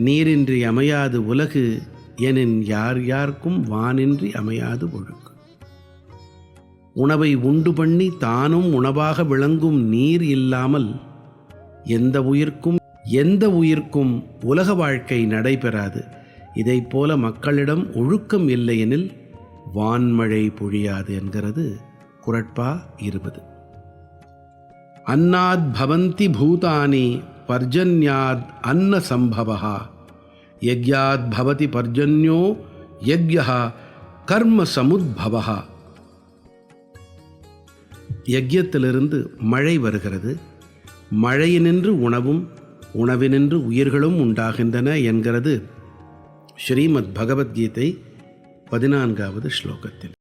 நீரின்றி அமையாது உலகு எனின் யார் யார்க்கும் வானின்றி அமையாது ஒழுக்கு. உணவை உண்டு பண்ணி தானும் உணவாக விளங்கும் நீர் இல்லாமல் எந்த உயிர்க்கும் உலக வாழ்க்கை நடைபெறாது. இதைப்போல மக்களிடம் ஒழுக்கம் இல்லையெனில் வான்மழை பொழியாது என்கிறது குறட்பா 20. அன்னாத் பவந்தி பூதானி பர்ஜன்யாத் அன்ன சம்பவஹா யக்யாத் பவதி பர்ஜன்யோ யக்யஹா கர்ம சமுத்பவஹா. யக்யத்திலிருந்து மழை வருகிறது, மழையினின்று உணவும், உணவினின்று உயிர்களும் உண்டாகின்றன என்கிறது ஸ்ரீமத் பகவத்கீதை 14வது ஸ்லோகத்தில்.